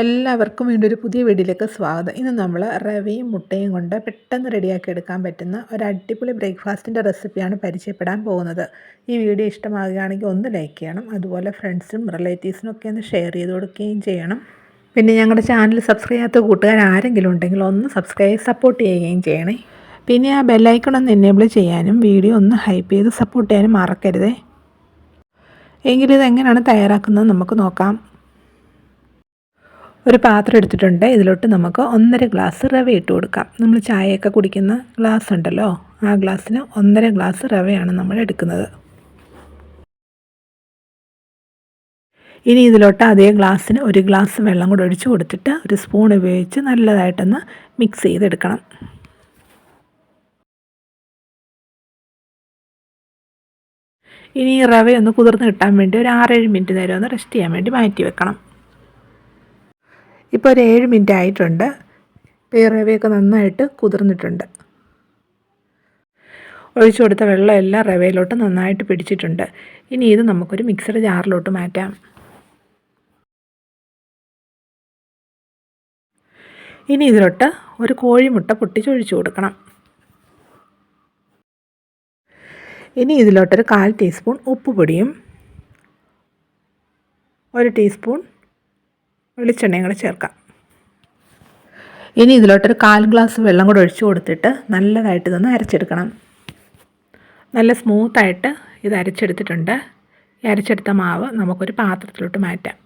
എല്ലാവർക്കും വീണ്ടും ഒരു പുതിയ വീഡിയോയിലേക്ക് സ്വാഗതം. ഇന്ന് നമ്മൾ റവയും മുട്ടയും കൊണ്ട് പെട്ടെന്ന് റെഡിയാക്കി എടുക്കാൻ പറ്റുന്ന ഒരു അടിപൊളി ബ്രേക്ക്ഫാസ്റ്റിൻ്റെ റെസിപ്പിയാണ് പരിചയപ്പെടാൻ പോകുന്നത്. ഈ വീഡിയോ ഇഷ്ടമാകുകയാണെങ്കിൽ ഒന്ന് ലൈക്ക് ചെയ്യണം. അതുപോലെ ഫ്രണ്ട്സും റിലേറ്റീവ്സിനും ഒക്കെ ഒന്ന് ഷെയർ ചെയ്ത് കൊടുക്കുകയും ചെയ്യണം. പിന്നെ ഞങ്ങളുടെ ചാനൽ സബ്സ്ക്രൈബ് ചെയ്യാത്ത കൂട്ടുകാർ ആരെങ്കിലും ഉണ്ടെങ്കിൽ ഒന്ന് സപ്പോർട്ട് ചെയ്യുകയും ചെയ്യണേ. പിന്നെ ആ ബെല്ലൈക്കൺ ഒന്ന് എനേബിൾ ചെയ്യാനും വീഡിയോ ഒന്ന് ഹൈപ്പ് ചെയ്ത് സപ്പോർട്ട് ചെയ്യാനും മറക്കരുതേ. എങ്കിലും ഇതെങ്ങനെയാണ് തയ്യാറാക്കുന്നത് നമുക്ക് നോക്കാം. ഒരു പാത്രം എടുത്തിട്ടുണ്ട്. ഇതിലോട്ട് നമുക്ക് 1.5 ഗ്ലാസ് റവ ഇട്ട് കൊടുക്കാം. നമ്മൾ ചായയൊക്കെ കുടിക്കുന്ന ഗ്ലാസ് ഉണ്ടല്ലോ, ആ ഗ്ലാസ്സിന് 1.5 ഗ്ലാസ് റവയാണ് നമ്മൾ എടുക്കുന്നത്. ഇനി ഇതിലോട്ട് അതേ ഗ്ലാസ്സിന് 1 ഗ്ലാസ് വെള്ളം കൂടെ ഒഴിച്ച് കൊടുത്തിട്ട് ഒരു സ്പൂൺ ഉപയോഗിച്ച് നല്ലതായിട്ടൊന്ന് മിക്സ് ചെയ്തെടുക്കണം. ഇനി ഈ റവയൊന്ന് കുതിർന്ന് കിട്ടാൻ വേണ്ടി ഒരു 6-7 മിനിറ്റ് നേരം ഒന്ന് റെസ്റ്റ് ചെയ്യാൻ വേണ്ടി മാറ്റി വെക്കണം. ഇപ്പോൾ ഒരു 7 മിനിറ്റ് ആയിട്ടുണ്ട്. ഇപ്പോൾ ഈ റവയൊക്കെ നന്നായിട്ട് കുതിർന്നിട്ടുണ്ട്. ഒഴിച്ചു കൊടുത്ത വെള്ളം എല്ലാം റവയിലോട്ട് നന്നായിട്ട് പിടിച്ചിട്ടുണ്ട്. ഇനി ഇത് നമുക്കൊരു മിക്സഡ് ജാറിലോട്ട് മാറ്റാം. ഇനി ഇതിലോട്ട് ഒരു കോഴിമുട്ട പൊട്ടിച്ചൊഴിച്ചു കൊടുക്കണം. ഇനി ഇതിലോട്ടൊരു 1/4 ടീസ്പൂൺ ഉപ്പുപൊടിയും 1 ടീസ്പൂൺ വെളിച്ചെണ്ണയും കൂടെ ചേർക്കാം. ഇനി ഇതിലോട്ടൊരു 1/4 ഗ്ലാസ് വെള്ളം കൂടെ ഒഴിച്ചു കൊടുത്തിട്ട് നല്ലതായിട്ട് ഇതൊന്ന് അരച്ചെടുക്കണം. നല്ല സ്മൂത്തായിട്ട് ഇത് അരച്ചെടുത്തിട്ടുണ്ട്. ഈ അരച്ചെടുത്ത മാവ് നമുക്കൊരു പാത്രത്തിലോട്ട് മാറ്റാം.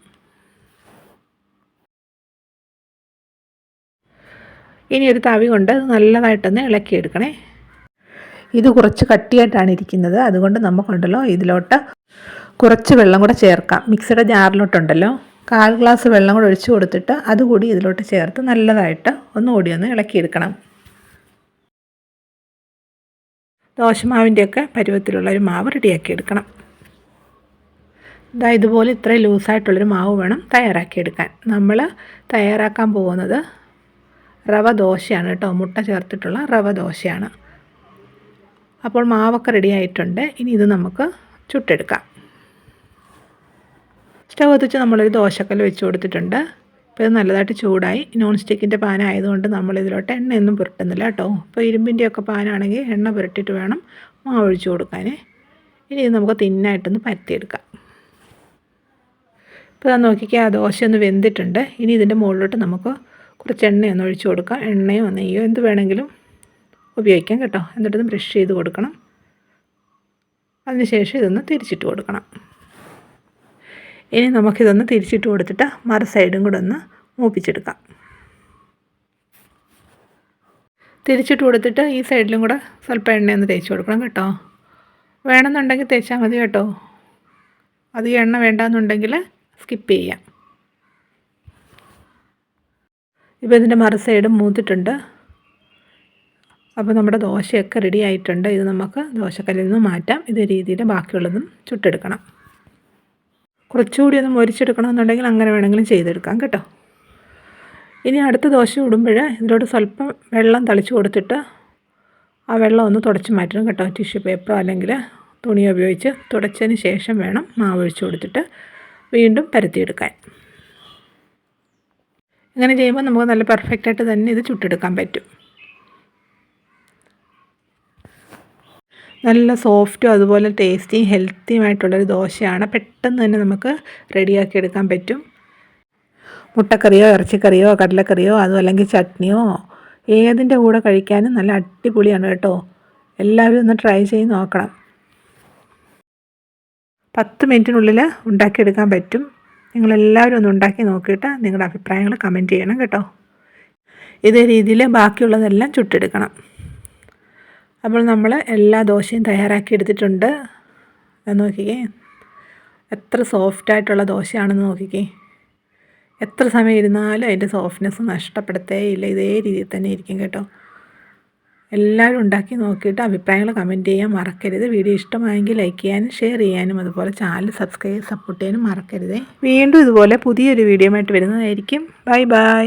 ഇനി ഒരു തവി കൊണ്ട് നല്ലതായിട്ടൊന്ന് ഇളക്കിയെടുക്കണേ. ഇത് കുറച്ച് കട്ടിയായിട്ടാണ് ഇരിക്കുന്നത്. അതുകൊണ്ട് നമുക്കുണ്ടല്ലോ ഇതിലോട്ട് കുറച്ച് വെള്ളം കൂടെ ചേർക്കാം. മിക്സിയുടെ ജാറിലോട്ടുണ്ടല്ലോ 1/4 ഗ്ലാസ് വെള്ളം കൂടെ ഒഴിച്ച് കൊടുത്തിട്ട് അതുകൂടി ഇതിലോട്ട് ചേർത്ത് നല്ലതായിട്ട് ഒന്നുകൂടി ഒന്ന് ഇളക്കിയെടുക്കണം. ദോശമാവിൻ്റെയൊക്കെ പരുവത്തിലുള്ള ഒരു മാവ് റെഡിയാക്കി എടുക്കണം. ഇതുപോലെ ഇത്രയും ലൂസായിട്ടുള്ളൊരു മാവ് വേണം തയ്യാറാക്കിയെടുക്കാൻ. നമ്മൾ തയ്യാറാക്കാൻ പോകുന്നത് റവ ദോശയാണ് കേട്ടോ. മുട്ട ചേർത്തിട്ടുള്ള റവ ദോശയാണ്. അപ്പോൾ മാവൊക്കെ റെഡി ആയിട്ടുണ്ട്. ഇനി ഇത് നമുക്ക് ചുട്ടെടുക്കാം. സ്റ്റവ് കത്തിച്ച് നമ്മളൊരു ദോശക്കല്ല് വെച്ച് കൊടുത്തിട്ടുണ്ട്. ഇപ്പോൾ ഇത് നല്ലതായിട്ട് ചൂടായി. നോൺ സ്റ്റിക്കിൻ്റെ പാൻ ആയതുകൊണ്ട് നമ്മളിതിലോട്ട് എണ്ണയൊന്നും പുരട്ടുന്നില്ല കേട്ടോ. ഇപ്പോൾ ഇരുമ്പിൻ്റെയൊക്കെ പാനാണെങ്കിൽ എണ്ണ പുരട്ടിയിട്ട് വേണം മാവ് ഒഴിച്ച് കൊടുക്കാൻ. ഇനി ഇത് നമുക്ക് തിന്നായിട്ടൊന്ന് പരത്തിയെടുക്കാം. ഇപ്പോൾ അത് നോക്കിക്കാൻ ആ ദോശ ഒന്ന് വെന്തിട്ടുണ്ട്. ഇനി ഇതിൻ്റെ മുകളിലോട്ട് നമുക്ക് കുറച്ച് എണ്ണയൊന്ന് ഒഴിച്ച് കൊടുക്കാം. എണ്ണയോ നെയ്യോ എന്ത് വേണമെങ്കിലും ഉപയോഗിക്കാം കേട്ടോ. എന്നിട്ടൊന്ന് ബ്രഷ് ചെയ്ത് കൊടുക്കണം. അതിനുശേഷം ഇതൊന്ന് തിരിച്ചിട്ട് കൊടുക്കണം. ഇനി നമുക്കിതൊന്ന് തിരിച്ചിട്ട് കൊടുത്തിട്ട് മറു സൈഡും കൂടെ ഒന്ന് മൂപ്പിച്ചെടുക്കാം. തിരിച്ചിട്ട് കൊടുത്തിട്ട് ഈ സൈഡിലും കൂടെ സ്വല്പം എണ്ണയൊന്ന് തേച്ച് കൊടുക്കണം കേട്ടോ. വേണമെന്നുണ്ടെങ്കിൽ തേച്ചാൽ മതി കേട്ടോ. അധികം എണ്ണ വേണ്ടാന്നുണ്ടെങ്കിൽ സ്കിപ്പ് ചെയ്യാം. ഇപ്പോൾ ഇതിൻ്റെ മറു സൈഡും മൂത്തിട്ടുണ്ട്. അപ്പോൾ നമ്മുടെ ദോശയൊക്കെ റെഡി ആയിട്ടുണ്ട്. ഇത് നമുക്ക് ദോശക്കല്ലിൽ നിന്ന് മാറ്റാം. ഇതേ രീതിയിൽ ബാക്കിയുള്ളതും ചുട്ടെടുക്കണം. കുറച്ചുകൂടി ഒന്ന് മൊരിച്ചെടുക്കണമെന്നുണ്ടെങ്കിൽ അങ്ങനെ വേണമെങ്കിലും ചെയ്തെടുക്കാം കേട്ടോ. ഇനി അടുത്ത ദോശ ഇടുമ്പോൾ ഇതിലോട്ട് സ്വല്പം വെള്ളം തളിച്ച് കൊടുത്തിട്ട് ആ വെള്ളം ഒന്ന് തുടച്ച് മാറ്റണം കേട്ടോ. ടിഷ്യൂ പേപ്പറോ അല്ലെങ്കിൽ തുണിയോ ഉപയോഗിച്ച് തുടച്ചതിന് ശേഷം വേണം മാവ് ഒഴിച്ച് കൊടുത്തിട്ട് വീണ്ടും പരത്തിയെടുക്കാൻ. ഇങ്ങനെ ചെയ്യുമ്പോൾ നമുക്ക് നല്ല പെർഫെക്റ്റായിട്ട് തന്നെ ഇത് ചുട്ടെടുക്കാൻ പറ്റും. നല്ല സോഫ്റ്റും അതുപോലെ ടേസ്റ്റിയും ഹെൽത്തിയുമായിട്ടുള്ളൊരു ദോശയാണ്. പെട്ടെന്ന് തന്നെ നമുക്ക് റെഡിയാക്കി എടുക്കാൻ പറ്റും. മുട്ടക്കറിയോ ഇറച്ചിക്കറിയോ കടലക്കറിയോ അതും അല്ലെങ്കിൽ ചട്നിയോ ഏതിൻ്റെ കൂടെ കഴിക്കാനും നല്ല അടിപൊളിയാണ് കേട്ടോ. എല്ലാവരും ഒന്ന് ട്രൈ ചെയ്ത് നോക്കണം. 10 മിനിറ്റിനുള്ളിൽ ഉണ്ടാക്കിയെടുക്കാൻ പറ്റും. നിങ്ങളെല്ലാവരും ഒന്ന് ഉണ്ടാക്കി നോക്കിയിട്ട് നിങ്ങളുടെ അഭിപ്രായങ്ങൾ കമൻറ്റ് ചെയ്യണം കേട്ടോ. ഇതേ രീതിയിൽ ബാക്കിയുള്ളതെല്ലാം ചുട്ടെടുക്കണം. അപ്പോൾ നമ്മൾ എല്ലാ ദോശയും തയ്യാറാക്കി എടുത്തിട്ടുണ്ട്. നോക്കിക്കേ എത്ര സോഫ്റ്റായിട്ടുള്ള ദോശയാണെന്ന് നോക്കിക്കേ. എത്ര സമയം ഇരുന്നാലും അതിൻ്റെ സോഫ്റ്റ്നെസ് നഷ്ടപ്പെടുത്തേയില്ല. ഇതേ രീതിയിൽ തന്നെ ഇരിക്കും കേട്ടോ. എല്ലാവരും ഉണ്ടാക്കി നോക്കിയിട്ട് അഭിപ്രായങ്ങൾ കമൻറ്റ് ചെയ്യാൻ മറക്കരുത്. വീഡിയോ ഇഷ്ടമായെങ്കിൽ ലൈക്ക് ചെയ്യാനും ഷെയർ ചെയ്യാനും അതുപോലെ ചാനൽ സബ്സ്ക്രൈബ് സപ്പോർട്ട് ചെയ്യാനും മറക്കരുതേ. വീണ്ടും ഇതുപോലെ പുതിയൊരു വീഡിയോ ആയിട്ട് വരുന്നതായിരിക്കും. Bye bye.